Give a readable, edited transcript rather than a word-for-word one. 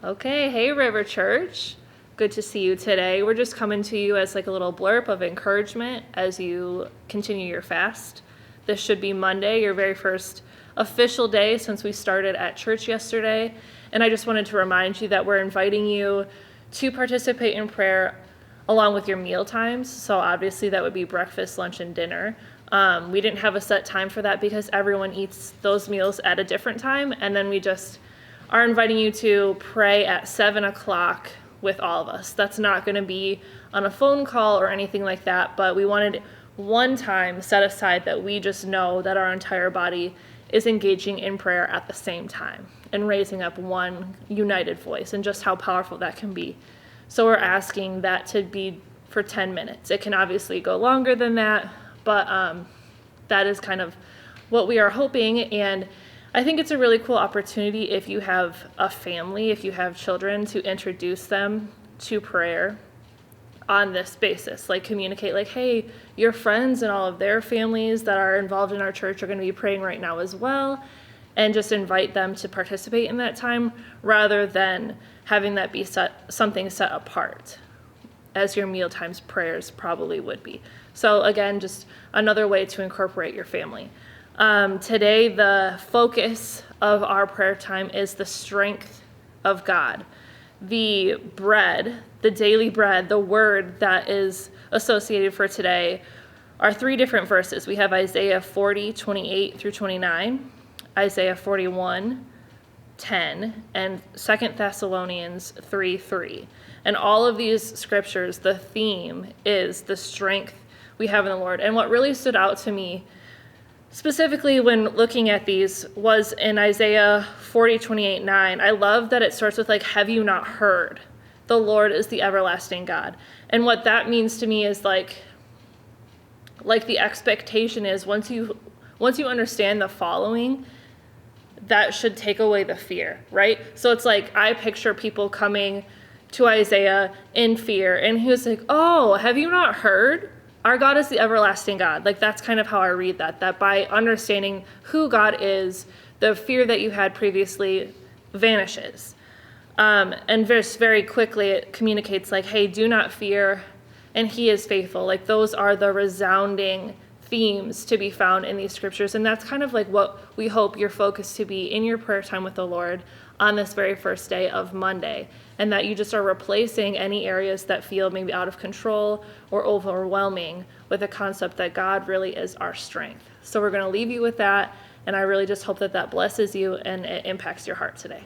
Okay, hey River Church. Good to see you today. We're just coming to you as like a little blurb of encouragement as you continue your fast. This should be Monday, your very first official day since we started at church yesterday. And I just wanted to remind you that we're inviting you to participate in prayer along with your meal times. So obviously that would be breakfast, lunch, and dinner. We didn't have a set time for that because everyone eats those meals at a different time. And then we just are inviting you to pray at 7 o'clock with all of us. That's not going to be on a phone call or anything like that, but we wanted one time set aside that we just know that our entire body is engaging in prayer at the same time and raising up one united voice, and just how powerful that can be. So we're asking that to be for 10 minutes. It can obviously go longer than that, but that is kind of what we are hoping. And I think it's a really cool opportunity if you have a family, if you have children, to introduce them to prayer on this basis. Like communicate like, hey, your friends and all of their families that are involved in our church are going to be praying right now as well. And just invite them to participate in that time rather than having that be something set apart, as your meal times prayers probably would be. So again, just another way to incorporate your family. Today, the focus of our prayer time is the strength of God. The bread, the daily bread, the word that is associated for today are three different verses. We have Isaiah 40:28 through 29, Isaiah 41:10, and 2 Thessalonians 3:3. And all of these scriptures, the theme is the strength we have in the Lord. And what really stood out to me specifically when looking at these was in Isaiah 40:28-9. I love that it starts with like, have you not heard? The Lord is the everlasting God. And what that means to me is like the expectation is once you understand the following, that should take away the fear, right? So it's like I picture people coming to Isaiah in fear, and he was like, oh, have you not heard? Our God is the everlasting God. Like that's kind of how I read that by understanding who God is, the fear that you had previously vanishes. And very quickly it communicates like, hey, do not fear, and he is faithful. Like those are the resounding themes to be found in these scriptures. And that's kind of like what we hope your focus to be in your prayer time with the Lord on this very first day of Monday, and that you just are replacing any areas that feel maybe out of control or overwhelming with a concept that God really is our strength. So we're going to leave you with that, and I really just hope that blesses you and it impacts your heart today.